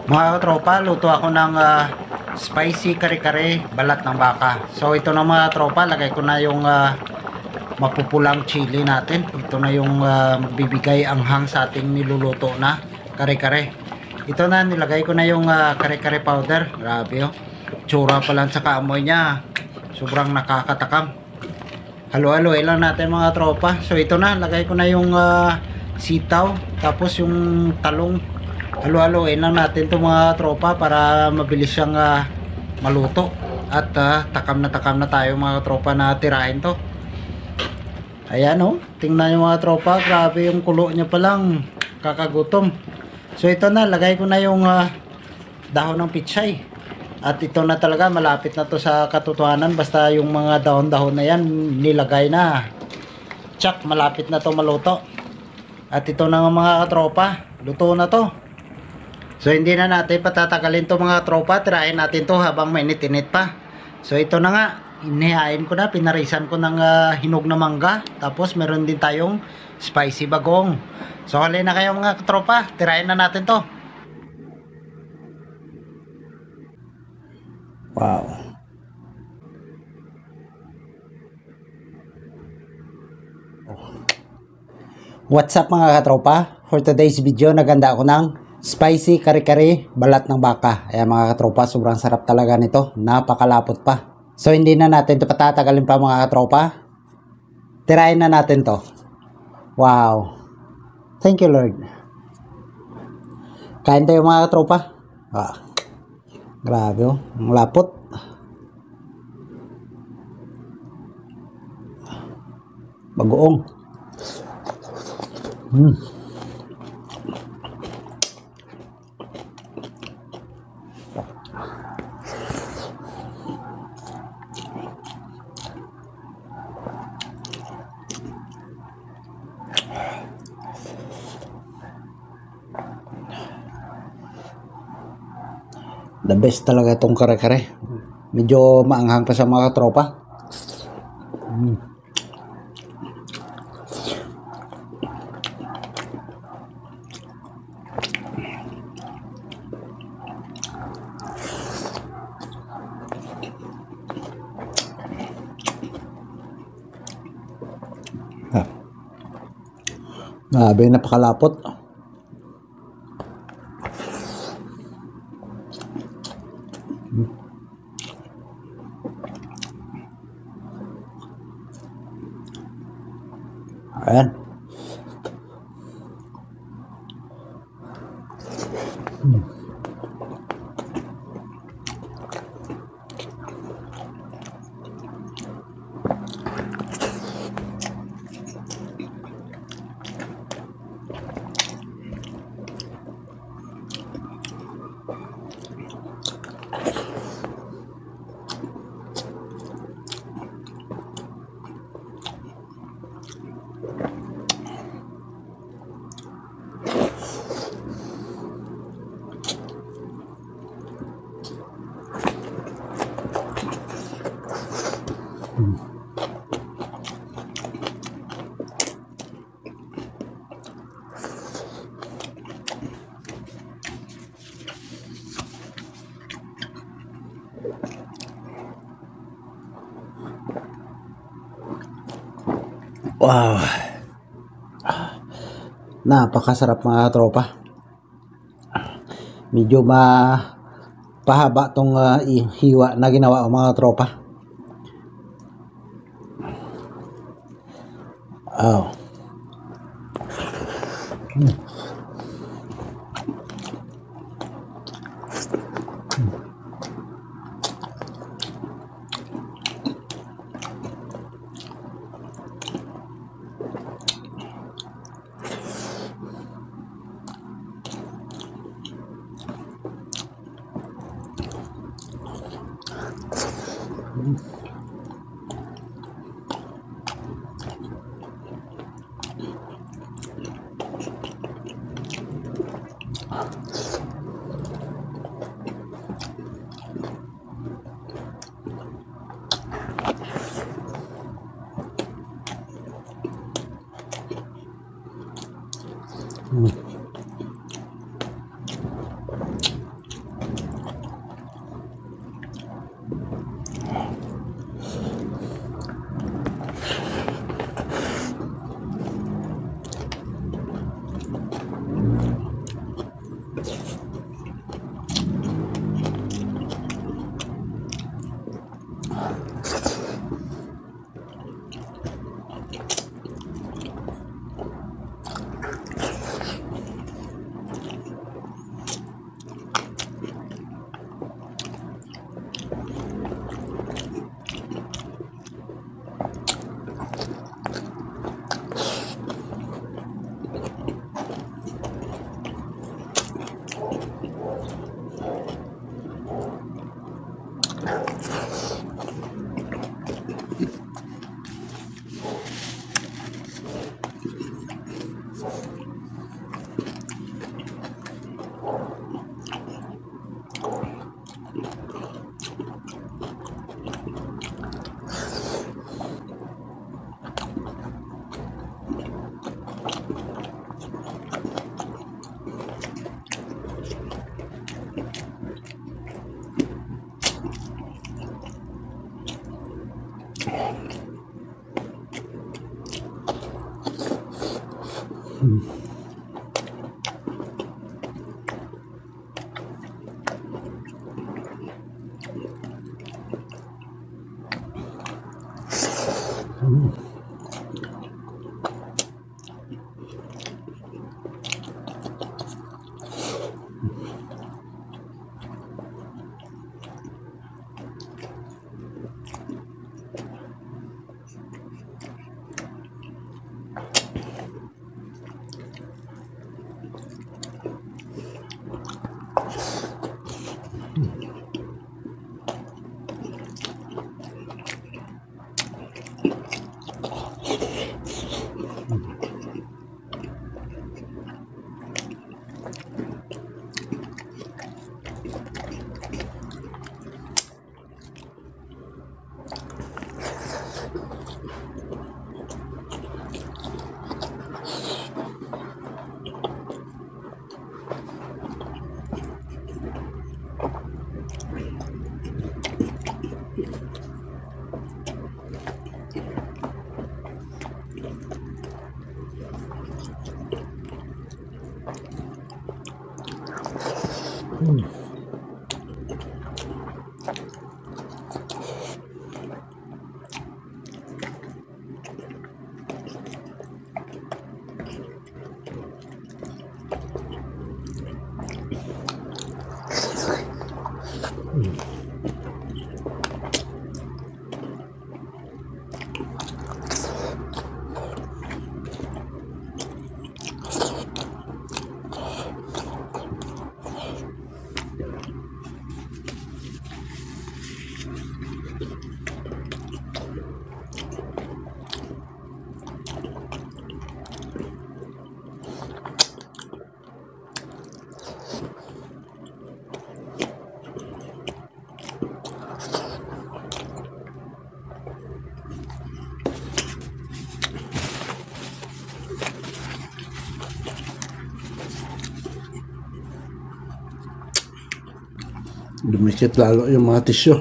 Mga tropa, luto ako ng spicy kare-kare balat ng baka. So ito na mga tropa, lagay ko na yung mapupulang chili natin. Ito na yung magbibigay anghang sa ating niluluto na kare-kare. Ito na, nilagay ko na yung kare-kare powder. Grabe oh. Tsura pa lang sa kaamoy niya. Sobrang nakakatakam. Halo-haloy lang natin mga tropa. So ito na, lagay ko na yung sitaw. Tapos yung talong. Halo-haloin lang natin to mga tropa para mabilis siyang maluto. At takam na tayo mga tropa na tirahin to. Ayan oh, tingnan nyo mga tropa, grabe yung kulo niya pa lang, kakagutom. So ito na, lagay ko na yung dahon ng pichay. At ito na talaga, malapit na to sa katotohanan, basta yung mga dahon-dahon na yan, nilagay na. Tsak, malapit na to maluto. At ito na nga mga tropa, luto na to. So hindi na natin patatagalin to mga tropa, tirahin natin to habang mainit-init pa. So ito na nga, inihain ko na, pinarisan ko ng hinog na mangga. Tapos meron din tayong spicy bagong. So halina na kayo mga tropa, tirahin na natin to. Wow. What's up mga katropa? For today's video, naganda ako ng spicy kare-kare balat ng baka. Ayan mga katropa, sobrang sarap talaga nito. Napakalapot pa. So hindi na natin ito patatagalin pa mga katropa. Tirahin na natin to. Wow. Thank you Lord. Kain tayo mga katropa. Grabe oh. Ang lapot. Bagoong. The best talaga itong kare-kare. Medyo maanghang pa sa mga tropa. Grabe, napakalapot. Ayan. Wow. Napakasarap mga tropa. Medyo pahaba tong hiwa na ginawa ng mga tropa. Wow. Dumikit lalo yung mga tissue.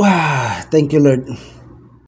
Wow, thank you Lord.